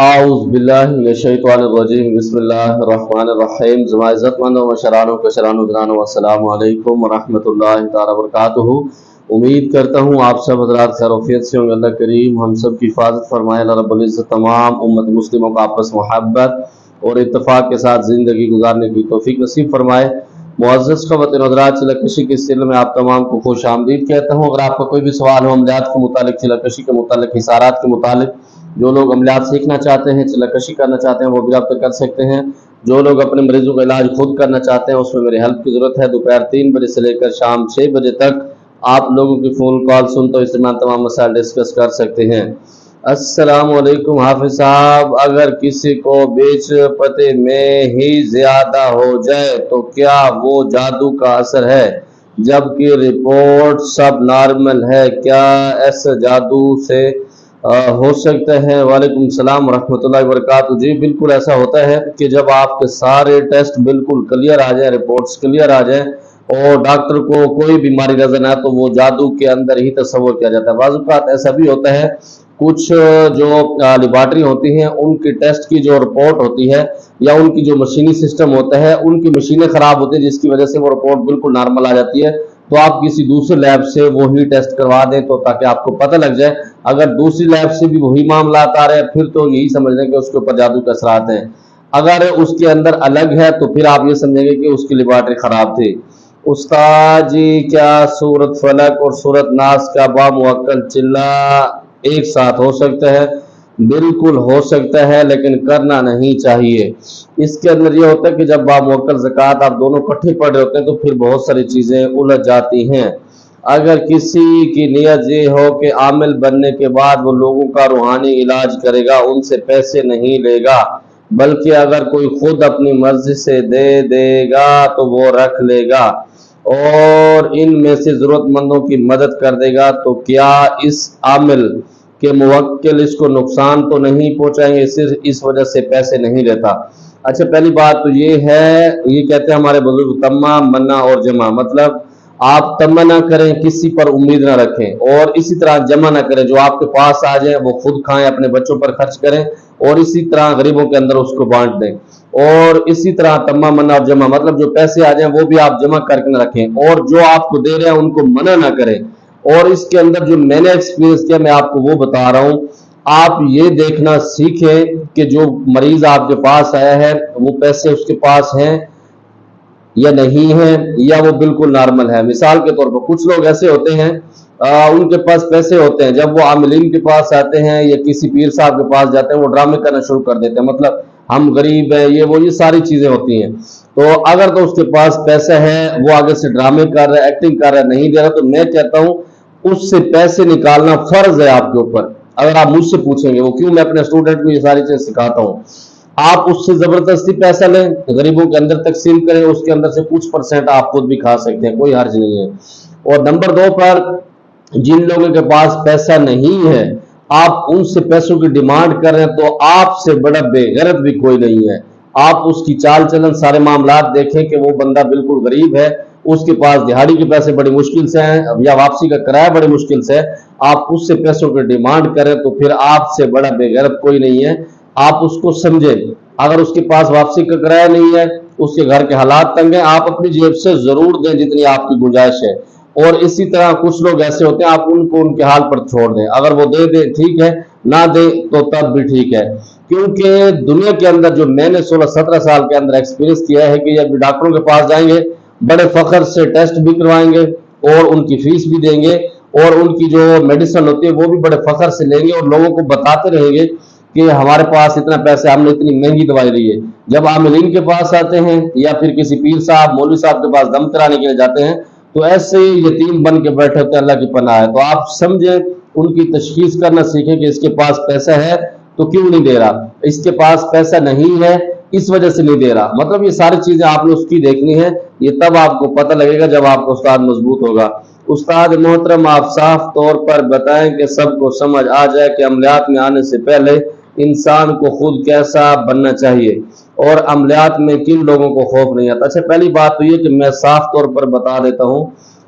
اعوذ باللہ من الشیطان الرجیم بسم اللہ الرحمن الرحیم عزت مندوں و شرانوں گرانوں السلام علیکم ورحمۃ اللہ تعالی وبرکاتہ۔ امید کرتا ہوں آپ سب حضرات خیر وفیت سے ہوں گے۔ اللہ کریم ہم سب کی حفاظت فرمائے۔ اللہ رب العزت تمام امت مسلموں کو آپس محبت اور اتفاق کے ساتھ زندگی گزارنے کی توفیق نصیب فرمائے۔ معزز خواتین حضرات، چلکشی کے سلسلے میں آپ تمام کو خوش آمدید کہتا ہوں۔ اگر آپ کا کوئی بھی سوال ہو عملیات کے متعلق، چلکشی کے متعلق، حصارات کے متعلق، جو لوگ عملیات سیکھنا چاہتے ہیں، چلکشی کرنا چاہتے ہیں، وہ بھی رابطہ کر سکتے ہیں۔ جو لوگ اپنے مریضوں کا علاج خود کرنا چاہتے ہیں، اس میں میری ہیلپ کی ضرورت ہے۔ دوپہر 3 بجے سے لے کر شام 6 بجے تک آپ لوگوں کی فون کال سنتا ہوں، اس میں تمام مسائل ڈسکس کر سکتے ہیں۔ السلام علیکم حافظ صاحب، اگر کسی کو بیچ پتے میں ہی زیادہ ہو جائے تو کیا وہ جادو کا اثر ہے، جبکہ رپورٹ سب نارمل ہے؟ کیا ایسا جادو سے ہو سکتا ہے؟ وعلیکم السلام ورحمۃ اللہ وبرکاتہ۔ جی بالکل ایسا ہوتا ہے کہ جب آپ کے سارے ٹیسٹ بالکل کلیئر آ جائیں، رپورٹس کلیئر آ جائیں اور ڈاکٹر کو کوئی بیماری نظر نہ آئے تو وہ جادو کے اندر ہی تصور کیا جاتا ہے۔ بعض اوقات ایسا بھی ہوتا ہے، کچھ جو لیبارٹری ہوتی ہیں ان کی ٹیسٹ کی جو رپورٹ ہوتی ہے یا ان کی جو مشینی سسٹم ہوتا ہے، ان کی مشینیں خراب ہوتی ہیں، جس کی وجہ سے وہ رپورٹ بالکل نارمل آ جاتی ہے۔ تو آپ کسی دوسرے لیب سے وہی ٹیسٹ کروا دیں تو تاکہ آپ کو پتہ لگ جائے۔ اگر دوسری لیب سے بھی وہی معاملات آ رہے ہیں پھر تو یہی سمجھ لیں کہ اس کے اوپر جادو کے اثرات ہیں۔ اگر اس کے اندر الگ ہے تو پھر آپ یہ سمجھیں گے کہ اس کی لیبارٹری خراب تھی۔ استاد جی، کیا سورت فلق اور سورت ناس کا باموکل چلا ایک ساتھ ہو سکتا ہے؟ بالکل ہو سکتا ہے، لیکن کرنا نہیں چاہیے۔ اس کے اندر یہ ہوتا ہے کہ جب باموکل زکوٰۃ آپ دونوں کٹھے پڑھ رہے ہوتے ہیں تو پھر بہت ساری چیزیں الجھ جاتی ہیں۔ اگر کسی کی نیت یہ ہو کہ عامل بننے کے بعد وہ لوگوں کا روحانی علاج کرے گا، ان سے پیسے نہیں لے گا، بلکہ اگر کوئی خود اپنی مرضی سے دے دے گا تو وہ رکھ لے گا اور ان میں سے ضرورت مندوں کی مدد کر دے گا، تو کیا اس عامل کہ موکل اس کو نقصان تو نہیں پہنچائیں گے؟ صرف اس وجہ سے پیسے نہیں لیتا۔ اچھا، پہلی بات تو یہ ہے، یہ کہتے ہیں ہمارے بزرگ تما منا اور جمع، مطلب آپ تما نہ کریں، کسی پر امید نہ رکھیں، اور اسی طرح جمع نہ کریں۔ جو آپ کے پاس آ جائیں وہ خود کھائیں، اپنے بچوں پر خرچ کریں، اور اسی طرح غریبوں کے اندر اس کو بانٹ دیں۔ اور اسی طرح تما منا اور جمع، مطلب جو پیسے آ جائیں وہ بھی آپ جمع کر کے نہ رکھیں، اور جو آپ کو دے رہے ہیں ان کو منع نہ کریں۔ اور اس کے اندر جو میں نے ایکسپیرینس کیا میں آپ کو وہ بتا رہا ہوں۔ آپ یہ دیکھنا سیکھیں کہ جو مریض آپ کے پاس آیا ہے وہ پیسے اس کے پاس ہیں یا نہیں ہیں، یا وہ بالکل نارمل ہے۔ مثال کے طور پر کچھ لوگ ایسے ہوتے ہیں ان کے پاس پیسے ہوتے ہیں، جب وہ عاملین کے پاس آتے ہیں یا کسی پیر صاحب کے پاس جاتے ہیں وہ ڈرامے کرنا شروع کر دیتے ہیں، مطلب ہم غریب ہیں، یہ ساری چیزیں ہوتی ہیں۔ تو اگر تو اس کے پاس پیسہ ہے، وہ آگے سے ڈرامے کر رہا ہے، ایکٹنگ کر رہا ہے، نہیں دے رہا، تو میں کہتا ہوں اس سے پیسے نکالنا فرض ہے آپ کے اوپر۔ اگر آپ مجھ سے پوچھیں گے وہ کیوں، میں اپنے اسٹوڈنٹ کو یہ ساری چیزیں سکھاتا ہوں۔ آپ اس سے زبردستی پیسہ لیں، غریبوں کے اندر تقسیم کریں، اس کے اندر سے کچھ % آپ خود بھی کھا سکتے ہیں، کوئی حرج نہیں ہے۔ اور نمبر 2 پر جن لوگوں کے پاس پیسہ نہیں ہے آپ ان سے پیسوں کی ڈیمانڈ کر رہے ہیں تو آپ سے بڑا بے غیرت بھی کوئی نہیں ہے۔ آپ اس کی چال چلن، سارے معاملات دیکھیں کہ وہ بندہ بالکل غریب ہے، اس کے پاس دہاڑی کے پیسے بڑی مشکل سے ہیں یا واپسی کا کرایہ بڑی مشکل سے ہے، آپ اس سے پیسوں کی ڈیمانڈ کریں تو پھر آپ سے بڑا بے غیرت کوئی نہیں ہے۔ آپ اس کو سمجھیں، اگر اس کے پاس واپسی کا کرایہ نہیں ہے، اس کے گھر کے حالات تنگ ہیں، آپ اپنی جیب سے ضرور دیں جتنی آپ کی گنجائش ہے۔ اور اسی طرح کچھ لوگ ایسے ہوتے ہیں آپ ان کو ان کے حال پر چھوڑ دیں، اگر وہ دے دیں ٹھیک ہے، نہ دیں تو تب بھی ٹھیک ہے۔ کیونکہ دنیا کے اندر جو میں نے 16-17 سال کے اندر ایکسپیرینس کیا ہے کہ جب ڈاکٹروں کے پاس جائیں گے بڑے فخر سے ٹیسٹ بھی کروائیں گے اور ان کی فیس بھی دیں گے، اور ان کی جو میڈیسن ہوتی ہے وہ بھی بڑے فخر سے لیں گے، اور لوگوں کو بتاتے رہیں گے کہ ہمارے پاس اتنا پیسے، ہم نے اتنی مہنگی دوائی لی ہے۔ جب عاملین کے پاس آتے ہیں یا پھر کسی پیر صاحب، مولوی صاحب کے پاس دم کرانے کے لیے جاتے ہیں تو ایسے ہی یتیم بن کے بیٹھے ہوتے ہیں، اللہ کی پناہ ہے۔ تو آپ سمجھیں، ان کی تشخیص کرنا سیکھیں کہ اس کے پاس پیسہ ہے تو کیوں نہیں دے رہا، اس کے پاس پیسہ نہیں ہے اس وجہ سے نہیں دے رہا، مطلب یہ ساری چیزیں آپ نے اس کی دیکھنی ہے۔ یہ تب آپ کو پتہ لگے گا جب آپ کا استاد مضبوط ہوگا۔ استاد محترم، آپ صاف طور پر بتائیں کہ سب کو سمجھ آ جائے کہ عملیات میں آنے سے پہلے انسان کو خود کیسا بننا چاہیے اور عملیات میں کن لوگوں کو خوف نہیں آتا۔ اچھا، پہلی بات تو یہ کہ میں صاف طور پر بتا دیتا ہوں،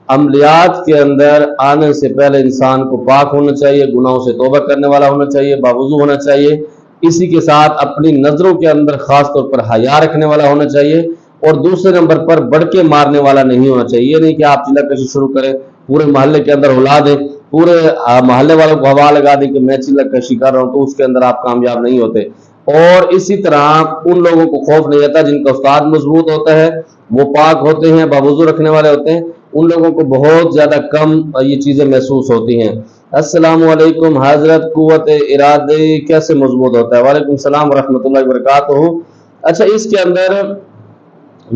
عملیات کے اندر آنے سے پہلے انسان کو پاک ہونا چاہیے، گناہوں سے توبہ کرنے والا ہونا چاہیے، باوضو ہونا چاہیے، اسی کے ساتھ اپنی نظروں کے اندر خاص طور پر حیا رکھنے والا ہونا چاہیے، اور دوسرے نمبر پر بڑھ کے مارنے والا نہیں ہونا چاہیے۔ یہ نہیں کہ آپ چلہ کشی شروع کریں، پورے محلے کے اندر ہلا دیں، پورے محلے والوں کو ہوا لگا دیں کہ میں چلہ کشی کر رہا ہوں، تو اس کے اندر آپ کامیاب نہیں ہوتے۔ اور اسی طرح ان لوگوں کو خوف نہیں ہوتا جن کا استاد مضبوط ہوتا ہے، وہ پاک ہوتے ہیں، باوضو رکھنے والے ہوتے ہیں، ان لوگوں کو بہت زیادہ کم یہ چیزیں محسوس ہوتی ہیں۔ السلام علیکم حضرت، قوت ارادے کیسے مضبوط ہوتا ہے؟ وعلیکم السلام ورحمۃ اللہ وبرکاتہ۔ اچھا، اس کے اندر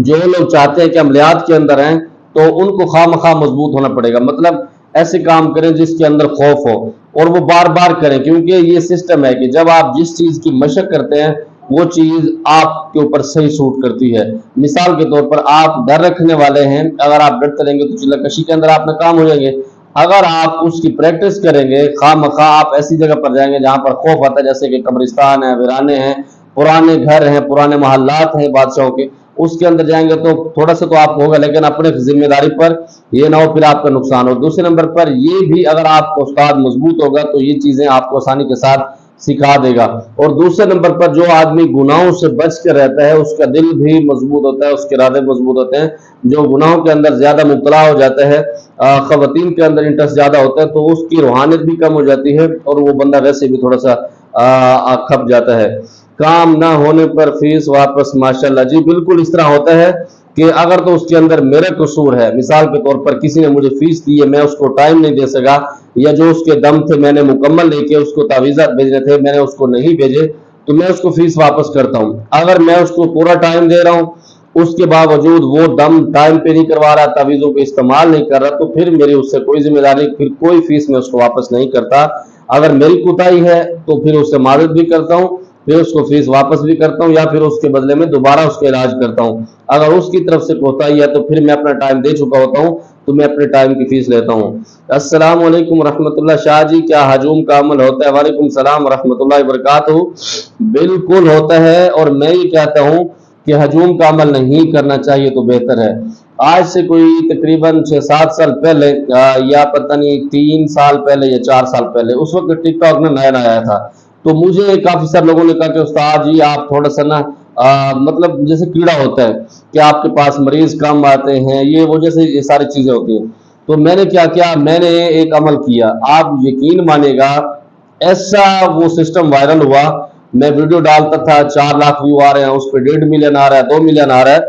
جو لوگ چاہتے ہیں کہ عملیات کے اندر ہیں تو ان کو خواہ مخواہ مضبوط ہونا پڑے گا، مطلب ایسے کام کریں جس کے اندر خوف ہو، اور وہ بار بار کریں، کیونکہ یہ سسٹم ہے کہ جب آپ جس چیز کی مشق کرتے ہیں وہ چیز آپ کے اوپر صحیح سوٹ کرتی ہے۔ مثال کے طور پر آپ ڈر رکھنے والے ہیں، اگر آپ ڈرتے رہیں گے تو چلہ کشی کے اندر آپ ناکام ہو جائیں گے۔ اگر آپ اس کی پریکٹس کریں گے، خواہ مخواہ آپ ایسی جگہ پر جائیں گے جہاں پر خوف آتا ہے، جیسے کہ قبرستان ہے، ویرانے ہیں، پرانے گھر ہیں، پرانے محلات ہیں بادشاہوں کے، اس کے اندر جائیں گے تو تھوڑا سا تو آپ کو ہوگا، لیکن اپنے ذمہ داری پر یہ نہ ہو پھر آپ کا نقصان ہو۔ دوسرے نمبر پر یہ بھی اگر آپ کا استاد مضبوط ہوگا تو یہ چیزیں آپ کو آسانی کے ساتھ سکھا دے گا۔ اور دوسرے نمبر پر جو آدمی گناہوں سے بچ کر رہتا ہے اس کا دل بھی مضبوط ہوتا ہے، اس کے ارادے مضبوط ہوتے ہیں۔ جو گناہوں کے اندر زیادہ مبتلا ہو جاتا ہے، خواتین کے اندر انٹرسٹ زیادہ ہوتا ہے، تو اس کی روحانیت بھی کم ہو جاتی ہے اور وہ بندہ ویسے بھی تھوڑا سا کھپ جاتا ہے۔ کام نہ ہونے پر فیس واپس، ماشاءاللہ جی بالکل اس طرح ہوتا ہے کہ اگر تو اس کے اندر میرا قصور ہے، مثال کے طور پر کسی نے مجھے فیس دی ہے، میں اس کو ٹائم نہیں دے سکا، یا جو اس کے دم تھے میں نے مکمل نہیں کیا، اس کو تعویذات بھیجنے تھے میں نے اس کو نہیں بھیجے، تو میں اس کو فیس واپس کرتا ہوں۔ اگر میں اس کو پورا ٹائم دے رہا ہوں، اس کے باوجود وہ دم ٹائم پہ نہیں کروا رہا، تعویذوں کو استعمال نہیں کر رہا، تو پھر میری اس سے کوئی ذمہ داری، پھر کوئی فیس میں اس کو واپس نہیں کرتا۔ اگر میری کوتاہی ہے تو پھر اس سے معذرت بھی کرتا ہوں، پھر اس کو فیس واپس بھی کرتا ہوں، یا پھر اس کے بدلے میں دوبارہ اس کا علاج کرتا ہوں۔ اگر اس کی طرف سے کوتاہی ہے تو پھر میں اپنا ٹائم دے چکا ہوتا ہوں تو میں اپنے ٹائم کی فیس لیتا ہوں۔ السلام علیکم ورحمۃ اللہ، شاہ جی کیا ہجوم کا عمل ہوتا ہے؟ وعلیکم السلام ورحمۃ اللہ وبرکاتہ۔ بالکل ہوتا ہے، اور میں یہ کہتا ہوں کہ ہجوم کا عمل نہیں کرنا چاہیے تو بہتر ہے۔ آج سے کوئی تقریباً 6-7 سال پہلے، یا پتہ نہیں 3 سال پہلے یا 4 سال پہلے، اس وقت ٹک ٹاک میں نیا آیا تھا، تو مجھے کافی سارے لوگوں نے کہا کہ استاد جی آپ تھوڑا سا نا مطلب جیسے کیڑا ہوتا ہے کہ آپ کے پاس مریض کم آتے ہیں، یہ وجہ سے یہ ساری چیزیں ہوتی ہیں۔ تو میں نے کیا کیا، میں نے ایک عمل کیا، آپ یقین مانے گا ایسا وہ سسٹم وائرل ہوا، میں ویڈیو ڈالتا تھا 4 لاکھ ویو آ رہے ہیں، اس پہ 1.5 ملین آ رہا ہے، 2 ملین آ رہا ہے۔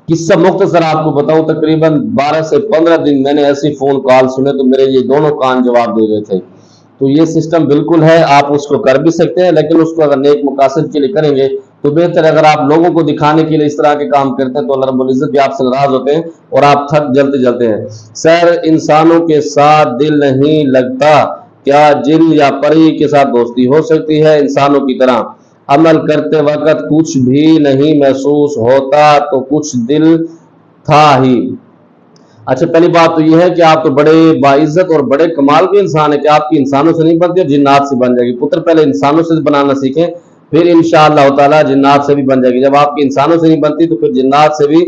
قصہ مختصر آپ کو بتاؤں، تقریباً 12 سے 15 دن میں نے ایسی فون کال سنے تو میرے یہ دونوں کان جواب دے رہے تھے۔ تو یہ سسٹم بالکل ہے، آپ اس کو کر بھی سکتے ہیں، لیکن اس کو اگر نیک مقاصد کے لیے کریں گے تو بہتر ہے۔ اگر آپ لوگوں کو دکھانے کے لیے اس طرح کے کام کرتے ہیں تو اللہ رب العزت بھی آپ سے ناراض ہوتے ہیں اور آپ تھک جلتے ہیں۔ سر انسانوں کے ساتھ دل نہیں لگتا، کیا جن یا پری کے ساتھ دوستی ہو سکتی ہے؟ انسانوں کی طرح عمل کرتے وقت کچھ بھی نہیں محسوس ہوتا تو کچھ دل تھا ہی۔ اچھا، پہلی بات تو یہ ہے کہ آپ تو بڑے باعزت اور بڑے کمال کے انسان ہیں کہ آپ کی انسانوں سے نہیں بنتی اور جنات سے بن جائے گی۔ پتر پہلے انسانوں سے بنانا سیکھیں، پھر انشاءاللہ تعالی جنات سے بھی بن جائے گی۔ جب آپ کی انسانوں سے نہیں بنتی تو پھر جنات سے بھی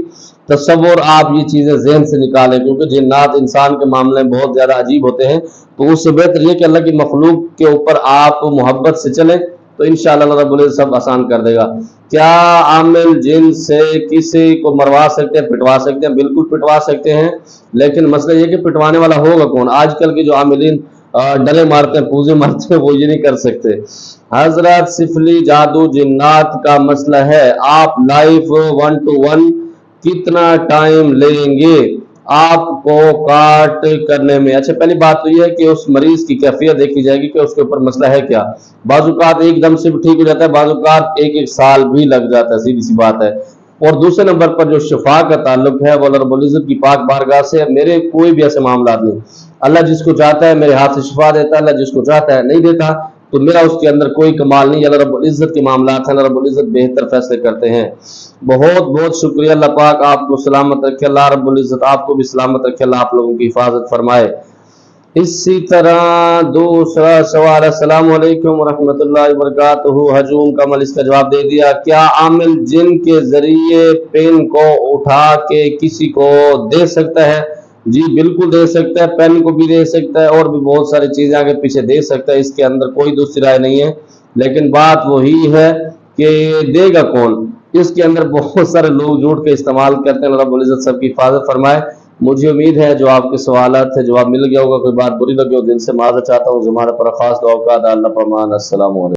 تصور آپ یہ چیزیں ذہن سے نکالیں، کیونکہ جنات انسان کے معاملے میں بہت زیادہ عجیب ہوتے ہیں۔ تو اس سے بہتر یہ کہ اللہ کی مخلوق کے اوپر آپ محبت سے چلیں تو انشاءاللہ اللہ رب العزت سب آسان کر دے گا۔ کیا عامل جن سے کسی کو مروا سکتے ہیں، پٹوا سکتے ہیں؟ بالکل پٹوا سکتے ہیں، لیکن مسئلہ یہ کہ پٹوانے والا ہوگا کون؟ آج کل کے جو عاملین ڈلے مارتے ہیں، پوزے مارتے ہیں، وہ یہ نہیں کر سکتے۔ حضرت سفلی جادو جنات کا مسئلہ ہے، آپ لائف 1 to 1 کتنا ٹائم لیں گے آپ کو کاٹ کرنے میں؟ اچھا، پہلی بات تو یہ ہے کہ اس مریض کی کیفیت دیکھی جائے گی کہ اس کے اوپر مسئلہ ہے کیا۔ بعض اوقات ایک دم سے بھی ٹھیک ہو جاتا ہے، بعض اوقات ایک سال بھی لگ جاتا ہے، سیدھی سی بات ہے۔ اور دوسرے نمبر پر جو شفا کا تعلق ہے وہ اللہ رب العزت کی پاک بارگاہ سے، میرے کوئی بھی ایسے معاملات نہیں۔ اللہ جس کو چاہتا ہے میرے ہاتھ سے شفا دیتا ہے، اللہ جس کو چاہتا ہے نہیں دیتا، تو میرا اس کے اندر کوئی کمال نہیں۔ اللہ رب العزت کے معاملات ہیں، اللہ رب العزت بہتر فیصلے کرتے ہیں۔ بہت بہت شکریہ، اللہ پاک آپ کو سلامت رکھے، اللہ رب العزت آپ کو بھی سلامت رکھے، اللہ آپ لوگوں کی حفاظت فرمائے۔ اسی طرح دوسرا سوال، السلام علیکم ورحمۃ اللہ وبرکاتہ، ہجوم کا عمل، اس کا جواب دے دیا۔ کیا عامل جن کے ذریعے پین کو اٹھا کے کسی کو دے سکتا ہے؟ جی بالکل دے سکتا ہے، پین کو بھی دے سکتا ہے اور بھی بہت ساری چیزیں آگے پیچھے دے سکتا ہے، اس کے اندر کوئی دوسری رائے نہیں ہے۔ لیکن بات وہی ہے کہ دے گا کون؟ اس کے اندر بہت سارے لوگ جھوٹ کے استعمال کرتے ہیں۔ اللہ رب العزت سب کی حفاظت فرمائے۔ مجھے امید ہے جو آپ کے سوالات تھے جواب مل گیا ہوگا، کوئی بات بری لگی ہو دل سے معذرت چاہتا ہوں۔ زمانہ پر خاص دعا کا اللہ پرمان۔ السلام علیکم۔